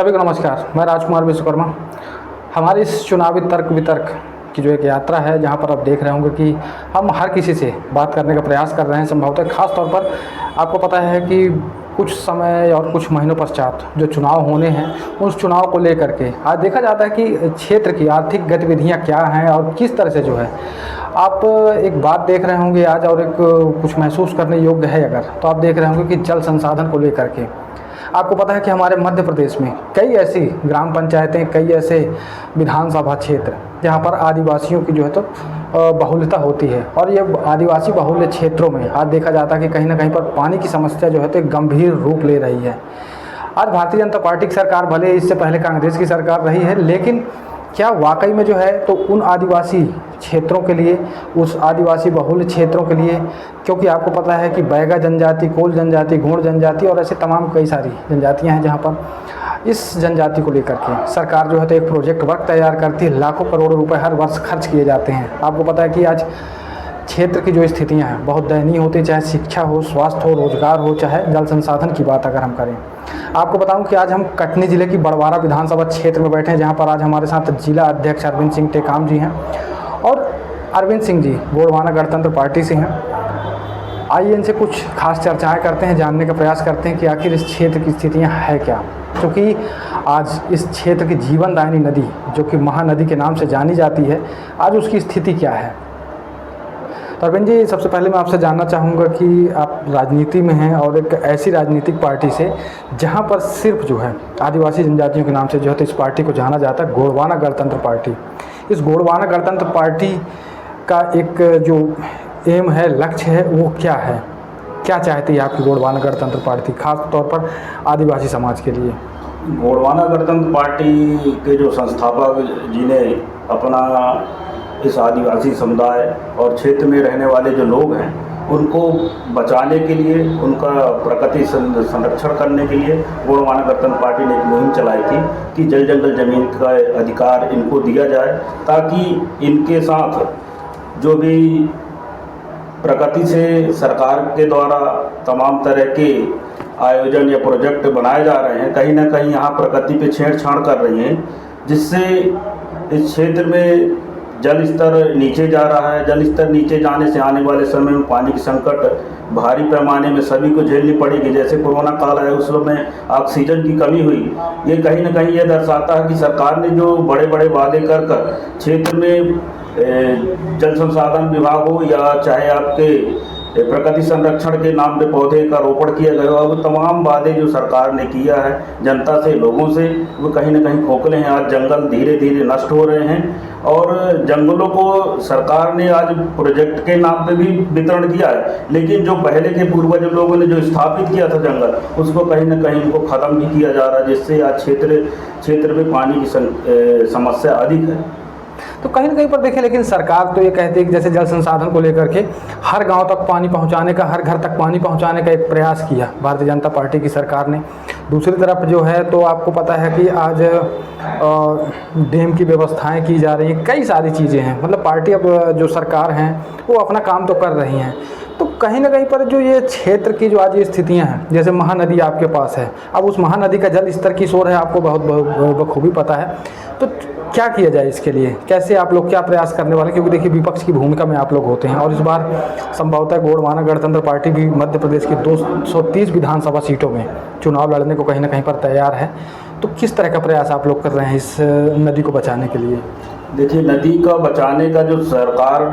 सभी को नमस्कार। मैं राजकुमार विश्वकर्मा। हमारी इस चुनावी तर्क वितर्क की जो एक यात्रा है, जहां पर आप देख रहे होंगे कि हम हर किसी से बात करने का प्रयास कर रहे हैं। संभवतः खास तौर पर आपको पता है कि कुछ समय और कुछ महीनों पश्चात जो चुनाव होने हैं, उस चुनाव को लेकर के आज देखा जाता है कि क्षेत्र की आर्थिक गतिविधियां क्या हैं और किस तरह से जो है आप एक बात देख रहे होंगे आज, और एक कुछ महसूस करने योग्य है अगर, तो आप देख रहे होंगे कि जल संसाधन को लेकर के आपको पता है कि हमारे मध्य प्रदेश में कई ऐसी ग्राम पंचायतें, कई ऐसे विधानसभा क्षेत्र जहां पर आदिवासियों की जो है तो बहुलता होती है, और ये आदिवासी बहुल्य क्षेत्रों में आज देखा जाता है कि कहीं ना कहीं पर पानी की समस्या जो है तो एक गंभीर रूप ले रही है। आज भारतीय जनता पार्टी की सरकार, भले इससे पहले कांग्रेस की सरकार रही है, लेकिन क्या वाकई में जो है तो उन आदिवासी क्षेत्रों के लिए, उस आदिवासी बहुल्य क्षेत्रों के लिए, क्योंकि आपको पता है कि बैगा जनजाति, कोल जनजाति, गोंड जनजाति और ऐसे तमाम कई सारी जनजातियां हैं, जहां पर इस जनजाति को लेकर के सरकार जो है तो एक प्रोजेक्ट वर्क तैयार करती है। लाखों करोड़ों रुपए हर वर्ष खर्च किए जाते हैं। आपको पता है कि आज क्षेत्र की जो स्थितियां हैं बहुत दयनीय होती है, चाहे शिक्षा हो, स्वास्थ्य हो, रोजगार हो, चाहे जल संसाधन की बात अगर हम करें। आपको बताऊं कि आज हम कटनी जिले की बड़वारा विधानसभा क्षेत्र में बैठे हैं, जहां पर आज हमारे साथ जिला अध्यक्ष अरविंद सिंह टेकाम जी हैं और अरविंद सिंह जी गोंडवाना गणतंत्र पार्टी से हैं। आइए इनसे कुछ खास चर्चाएं करते हैं, जानने का प्रयास करते हैं कि आखिर इस क्षेत्र की स्थितियां हैं क्या, क्योंकि आज इस क्षेत्र की जीवनदायिनी नदी, जो कि महानदी के नाम से जानी जाती है, आज उसकी स्थिति क्या है। तो अरविंद जी, सबसे पहले मैं आपसे जानना चाहूँगा कि आप राजनीति में हैं और एक ऐसी राजनीतिक पार्टी से जहाँ पर सिर्फ जो है आदिवासी जनजातियों के नाम से जो है तो इस पार्टी को जाना जाता है, गोंडवाना गणतंत्र पार्टी। इस गोंडवाना गणतंत्र पार्टी का एक जो एम है, लक्ष्य है, वो क्या है? क्या चाहती है आपकी गोंडवाना गणतंत्र पार्टी, खास तौर पर आदिवासी समाज के लिए? गोंडवाना गणतंत्र पार्टी के जो संस्थापक जिन्हें अपना इस आदिवासी समुदाय और क्षेत्र में रहने वाले जो लोग हैं उनको बचाने के लिए, उनका प्रकृति संरक्षण करने के लिए गोंडवाना गणतंत्र पार्टी ने एक मुहिम चलाई थी कि जल जंगल जमीन का अधिकार इनको दिया जाए, ताकि इनके साथ जो भी प्रकृति से सरकार के द्वारा तमाम तरह के आयोजन या प्रोजेक्ट बनाए जा रहे हैं, कहीं ना कहीं यहाँ प्रकृति पे छेड़छाड़ कर रही हैं, जिससे इस क्षेत्र में जल स्तर नीचे जा रहा है। जल स्तर नीचे जाने से आने वाले समय में पानी की संकट भारी पैमाने में सभी को झेलनी पड़ेगी। जैसे कोरोना काल है, उस समय ऑक्सीजन की कमी हुई। ये कहीं ना कहीं ये दर्शाता है कि सरकार ने जो बड़े बड़े वादे कर क्षेत्र में जल संसाधन विभाग हो या चाहे आपके प्रकृति संरक्षण के नाम पे पौधे का रोपण किया गया, वो तमाम वादे जो सरकार ने किया है जनता से, लोगों से, वो कहीं ना कहीं खोखले हैं। आज जंगल धीरे धीरे नष्ट हो रहे हैं और जंगलों को सरकार ने आज प्रोजेक्ट के नाम पे भी वितरण किया है, लेकिन जो पहले के पूर्वज लोगों ने जो स्थापित किया था जंगल, उसको कहीं ना कहीं उनको ख़त्म भी किया जा रहा है, जिससे आज क्षेत्र में पानी की समस्या अधिक है। तो कहीं ना कहीं पर देखें, लेकिन सरकार तो ये कहती है कि जैसे जल संसाधन को लेकर के हर गांव तक पानी पहुंचाने का, हर घर तक पानी पहुंचाने का एक प्रयास किया भारतीय जनता पार्टी की सरकार ने। दूसरी तरफ जो है तो आपको पता है कि आज डैम की व्यवस्थाएं की जा रही हैं, कई सारी चीज़ें हैं। मतलब पार्टी अब जो सरकार हैं वो अपना काम तो कर रही हैं, तो कहीं ना कहीं पर जो ये क्षेत्र की जो आज ये स्थितियां हैं, जैसे महानदी आपके पास है, अब उस महानदी का जल स्तर की शोर है, आपको बहुत बखूबी पता है। तो क्या किया जाए इसके लिए, कैसे आप लोग क्या प्रयास करने वाले? क्योंकि देखिए विपक्ष की भूमिका में आप लोग होते हैं, और इस बार संभवतः गोंडवाना गणतंत्र पार्टी भी मध्य प्रदेश की 230 विधानसभा सीटों में चुनाव लड़ने को कहीं ना कहीं पर तैयार है। तो किस तरह का प्रयास आप लोग कर रहे हैं इस नदी को बचाने के लिए? देखिए, नदी का बचाने का जो सरकार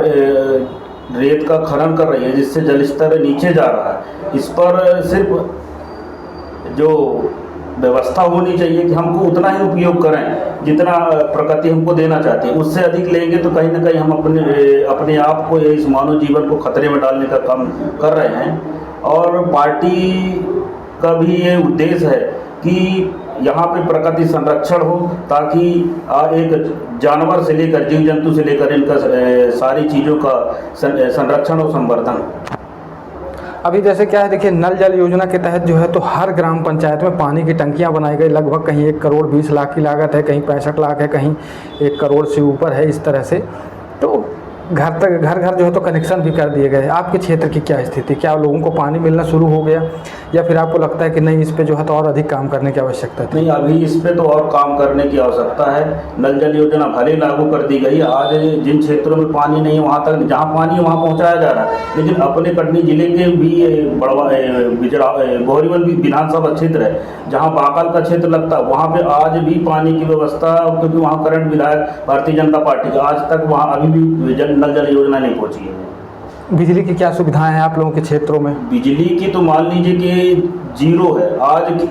रेत का खनन कर रही है, जिससे जल स्तर नीचे जा रहा है, इस पर सिर्फ जो व्यवस्था होनी चाहिए कि हमको उतना ही उपयोग करें जितना प्रकृति हमको देना चाहती है। उससे अधिक लेंगे तो कहीं ना कहीं हम अपने आप को, इस मानव जीवन को खतरे में डालने का काम कर रहे हैं। और पार्टी का भी ये उद्देश्य है कि यहाँ पे प्रकृति संरक्षण हो, ताकि एक जानवर से लेकर, जीव जंतु से लेकर, इनका सारी चीज़ों का संरक्षण और संवर्धन। अभी जैसे क्या है, देखिए नल जल योजना के तहत जो है तो हर ग्राम पंचायत में पानी की टंकियां बनाई गई। लगभग कहीं 1 करोड़ 20 लाख की लागत है, कहीं 65 लाख है, कहीं 1 करोड़ से ऊपर है, इस तरह से। तो घर घर जो है तो कनेक्शन भी कर दिए गए। आपके क्षेत्र की क्या स्थिति, क्या लोगों को पानी मिलना शुरू हो गया, या फिर आपको लगता है कि नहीं इस पे जो है तो और अधिक काम करने की आवश्यकता थी? नहीं, अभी इस पे तो और काम करने की आवश्यकता है। नल जल योजना भले लागू कर दी गई, आज जिन क्षेत्रों में पानी नहीं है वहाँ तक, जहाँ पानी है वहाँ पहुँचाया जा रहा है, लेकिन अपने कटनी जिले के भी बड़वा बोहरीवन भी विधानसभा क्षेत्र है जहाँ बाकल का क्षेत्र लगता है, वहाँ पे आज भी पानी की व्यवस्था, क्योंकि वहाँ करंट विधायक भारतीय जनता पार्टी का, आज तक वहाँ अभी भी नल जल योजना नहीं पहुँची है। बिजली की क्या सुविधाएं हैं आप लोगों के क्षेत्रों में? बिजली की तो मान लीजिए कि जीरो है। आज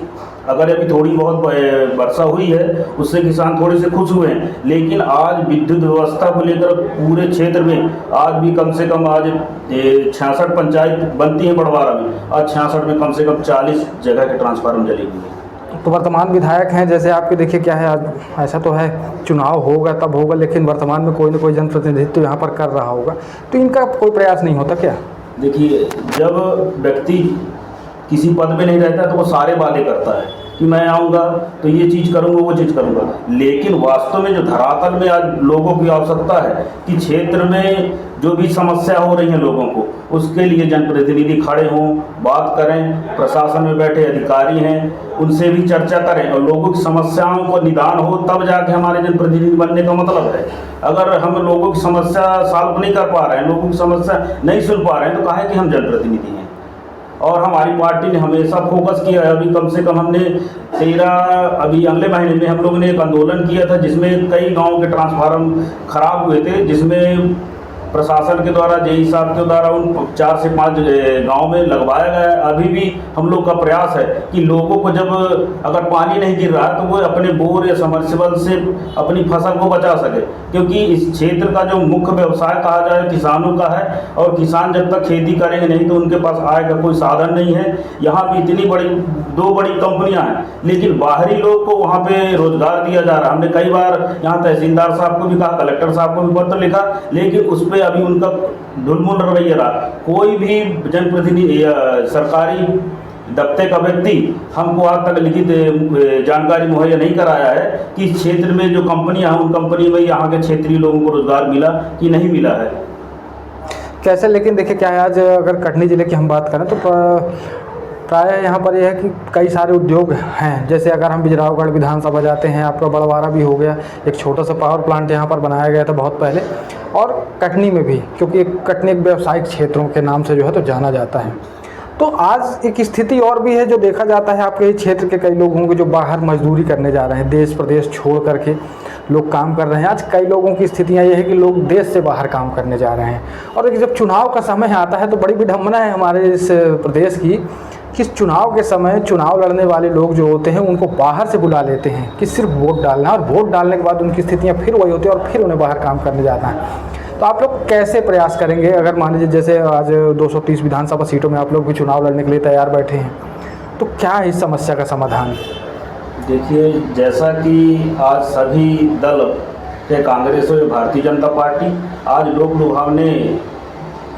अगर अभी थोड़ी बहुत वर्षा हुई है उससे किसान थोड़े से खुश हुए हैं, लेकिन आज विद्युत व्यवस्था को लेकर पूरे क्षेत्र में आज भी कम से कम आज 66 पंचायत बनती हैं बड़वारा में, आज 66 में कम से कम 40 जगह के ट्रांसफार्मर जले हुए हैं। तो वर्तमान विधायक हैं जैसे आपके, देखिए क्या है आज ऐसा तो है चुनाव होगा तब होगा, लेकिन वर्तमान में कोई ना कोई जनप्रतिनिधित्व यहाँ पर कर रहा होगा, तो इनका कोई प्रयास नहीं होता क्या? देखिए, जब व्यक्ति किसी पद में नहीं रहता तो वो सारे वादे करता है कि मैं आऊँगा तो ये चीज़ करूँगा, वो चीज़ करूँगा, लेकिन वास्तव में जो धरातल में आज लोगों की आवश्यकता है कि क्षेत्र में जो भी समस्या हो रही है लोगों को, उसके लिए जनप्रतिनिधि खड़े हों, बात करें, प्रशासन में बैठे अधिकारी हैं उनसे भी चर्चा करें और लोगों की समस्याओं को निदान हो, तब जाके हमारे जनप्रतिनिधि बनने का मतलब है। अगर हम लोगों की समस्या सॉल्व नहीं कर पा रहे हैं, लोगों की समस्या नहीं सुन पा रहे हैं, तो काहे कि हम जनप्रतिनिधि हैं। और हमारी पार्टी ने हमेशा फोकस किया है। अभी कम से कम हमने अभी अगले महीने में हम लोगों ने एक आंदोलन किया था जिसमें कई गांव के ट्रांसफार्मर खराब हुए थे, जिसमें प्रशासन के द्वारा, जेई साहब के द्वारा उन 4 से 5 गांव में लगवाया गया है। अभी भी हम लोग का प्रयास है कि लोगों को जब अगर पानी नहीं गिर रहा है तो वो अपने बोर या सबमर्सिबल से अपनी फसल को बचा सके, क्योंकि इस क्षेत्र का जो मुख्य व्यवसाय कहा जाए किसानों का है, और किसान जब तक खेती करेंगे नहीं तो उनके पास आय का कोई साधन नहीं है। यहाँ भी इतनी बड़ी 2 बड़ी कंपनियाँ हैं, लेकिन बाहरी लोग को वहाँ पे रोजगार दिया जा रहा है। हमने कई बार यहाँ तहसीलदार साहब को भी कहा, कलेक्टर साहब को भी पत्र लिखा, लेकिन उस पर अभी उनका ढुलमुल रवैया रहा। कोई भी जनप्रतिनिधि सरकारी दफ्ते का व्यक्ति हमको आज तक लिखित जानकारी मुहैया नहीं कराया है कि इस क्षेत्र में जो कंपनियां हैं उन कंपनी में यहाँ के क्षेत्रीय लोगों को रोजगार मिला कि नहीं मिला है। कैसे, लेकिन देखिए क्या है, आज अगर कटनी ज़िले की हम बात करें तो प्रायः यहाँ पर यह है कि कई सारे उद्योग हैं। जैसे अगर हम बिजरावगढ़ विधानसभा जाते हैं, आपका बड़वारा भी हो गया, एक छोटा सा पावर प्लांट यहाँ पर बनाया गया था बहुत पहले, और कटनी में भी, क्योंकि कटनी एक व्यावसायिक क्षेत्रों के नाम से जो है तो जाना जाता है। तो आज एक स्थिति और भी है जो देखा जाता है, आपके क्षेत्र के कई लोग होंगे जो बाहर मजदूरी करने जा रहे हैं, देश प्रदेश छोड़ करके लोग काम कर रहे हैं। आज कई लोगों की स्थितियां ये है कि लोग देश से बाहर काम करने जा रहे हैं, और जब चुनाव का समय आता है तो बड़ी विडम्बना है हमारे इस प्रदेश की कि चुनाव के समय चुनाव लड़ने वाले लोग जो होते हैं उनको बाहर से बुला लेते हैं कि सिर्फ वोट डालना, और वोट डालने के बाद उनकी स्थितियाँ फिर वही होती है और फिर उन्हें बाहर काम करने जाना है। तो आप लोग कैसे प्रयास करेंगे, अगर मान लीजिए जैसे आज 230 विधानसभा सीटों में आप लोग भी चुनाव लड़ने के लिए तैयार बैठे हैं, तो क्या है इस समस्या का समाधान? देखिए, जैसा कि आज सभी दल चाहे कांग्रेस हो या भारतीय जनता पार्टी आज लोक लुभावने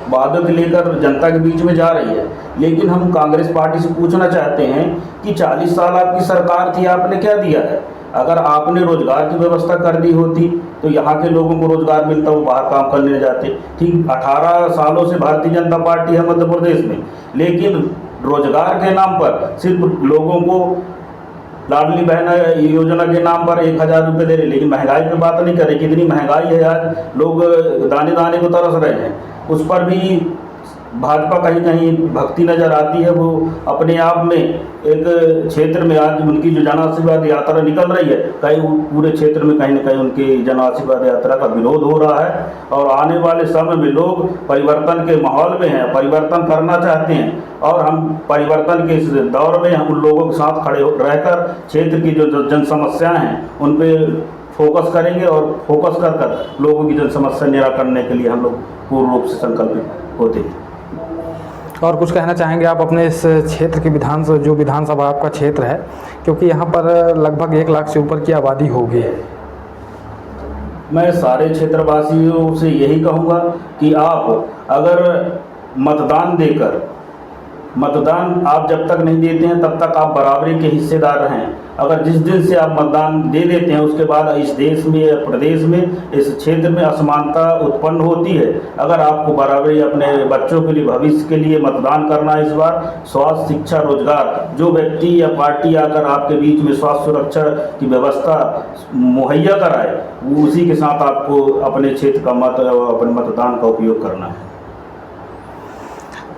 वादों के लेकर जनता के बीच में जा रही है, लेकिन हम कांग्रेस पार्टी से पूछना चाहते हैं कि 40 साल आपकी सरकार थी, आपने क्या दिया है? अगर आपने रोजगार की व्यवस्था कर दी होती तो यहाँ के लोगों को रोजगार मिलता, वो बाहर काम करने जाते। ठीक 18 सालों से भारतीय जनता पार्टी है मध्य प्रदेश में, लेकिन रोजगार के नाम पर सिर्फ लोगों को लाडली बहन योजना के नाम पर 1000 रुपये दे रहे, लेकिन महंगाई पे बात नहीं कर रहे। कितनी महंगाई है, आज लोग दाने दाने को तरस रहे हैं। उस पर भी भाजपा कहीं कहीं भक्ति नजर आती है। वो अपने आप में एक क्षेत्र में आज उनकी जो जन आशीर्वाद यात्रा निकल रही है, कहीं पूरे क्षेत्र में कहीं न कहीं उनकी जन आशीर्वाद यात्रा का विरोध हो रहा है, और आने वाले समय में लोग परिवर्तन के माहौल में हैं, परिवर्तन करना चाहते हैं, और हम परिवर्तन के इस दौर में हम उन लोगों के साथ खड़े रहकर क्षेत्र की जो जन समस्याएँ हैं उन पर फोकस करेंगे, और फोकस कर कर लोगों की जन समस्या निराकरण करने के लिए हम लोग पूर्ण रूप से संकल्पित होते हैं। और कुछ कहना चाहेंगे आप अपने इस क्षेत्र की जो विधानसभा आपका क्षेत्र है, क्योंकि यहाँ पर लगभग 1 लाख से ऊपर की आबादी होगी? मैं सारे क्षेत्रवासियों से यही कहूँगा कि आप अगर मतदान देकर मतदान आप जब तक नहीं देते हैं तब तक आप बराबरी के हिस्सेदार हैं। अगर जिस दिन से आप मतदान दे देते हैं उसके बाद इस देश में या प्रदेश में, इस क्षेत्र में असमानता उत्पन्न होती है। अगर आपको बराबरी अपने बच्चों के लिए, भविष्य के लिए मतदान करना है इस बार, स्वास्थ्य, शिक्षा, रोजगार, जो व्यक्ति या पार्टी आकर आपके बीच में स्वास्थ्य सुरक्षा की व्यवस्था मुहैया कराए, वो उसी के साथ आपको अपने क्षेत्र का अपने मतदान का उपयोग करना है।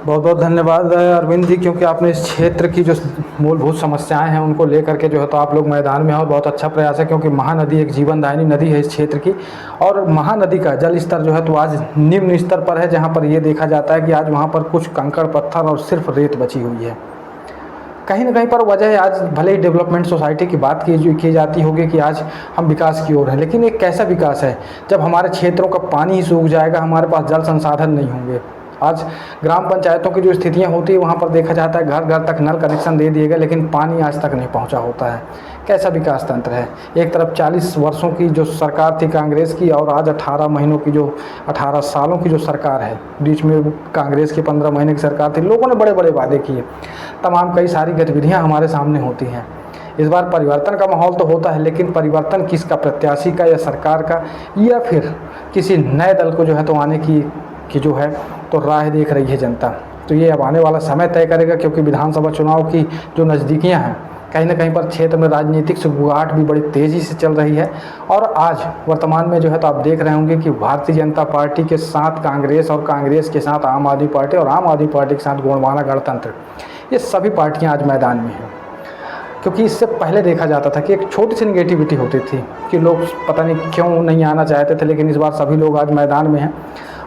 बहुत बहुत धन्यवाद अरविंद जी, क्योंकि आपने इस क्षेत्र की जो मूलभूत समस्याएं हैं उनको लेकर के जो है तो आप लोग मैदान में हैं और बहुत अच्छा प्रयास है, क्योंकि महानदी एक जीवनदायिनी नदी है इस क्षेत्र की। और महानदी का जल स्तर जो है तो आज निम्न स्तर पर है, जहां पर ये देखा जाता है कि आज वहां पर कुछ कंकड़ पत्थर और सिर्फ रेत बची हुई है। कहीं ना कहीं पर वजह है, आज भले ही डेवलपमेंट सोसाइटी की बात की जाती होगी कि आज हम विकास की ओर हैं, लेकिन एक कैसा विकास है जब हमारे क्षेत्रों का पानी ही सूख जाएगा, हमारे पास जल संसाधन नहीं होंगे। आज ग्राम पंचायतों की जो स्थितियां होती है वहां पर देखा जाता है घर घर तक नल कनेक्शन दे दिए गए, लेकिन पानी आज तक नहीं पहुंचा होता है। कैसा विकास तंत्र है। एक तरफ 40 वर्षों की जो सरकार थी कांग्रेस की, और आज 18 महीनों की जो 18 सालों की जो सरकार है, बीच में कांग्रेस की 15 महीने की सरकार थी। लोगों ने बड़े बड़े वादे किए, तमाम कई सारी गतिविधियाँ हमारे सामने होती हैं। इस बार परिवर्तन का माहौल तो होता है, लेकिन परिवर्तन किसका, प्रत्याशी का या सरकार का, या फिर किसी नए दल को जो है तो आने की जो है तो राह देख रही है जनता। तो ये अब आने वाला समय तय करेगा, क्योंकि विधानसभा चुनाव की जो नज़दीकियां हैं, कहीं ना कहीं पर क्षेत्र में राजनीतिक सुगबुगाहट भी बड़ी तेज़ी से चल रही है। और आज वर्तमान में जो है तो आप देख रहे होंगे कि भारतीय जनता पार्टी के साथ कांग्रेस, और कांग्रेस के साथ आम आदमी पार्टी, और आम आदमी पार्टी के साथ गोंडवाना गणतंत्र, ये सभी पार्टियाँ आज मैदान में हैं। क्योंकि इससे पहले देखा जाता था कि एक छोटी सी निगेटिविटी होती थी कि लोग पता नहीं क्यों नहीं आना चाहते थे, लेकिन इस बार सभी लोग आज मैदान में हैं।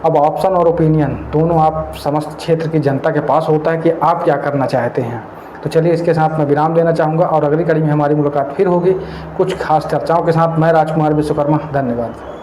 अब ऑप्शन और ओपिनियन दोनों आप समस्त क्षेत्र की जनता के पास होता है कि आप क्या करना चाहते हैं। तो चलिए, इसके साथ मैं विराम देना चाहूँगा और अगली कड़ी में हमारी मुलाकात फिर होगी कुछ खास चर्चाओं के साथ। मैं राजकुमार विश्वकर्मा, धन्यवाद।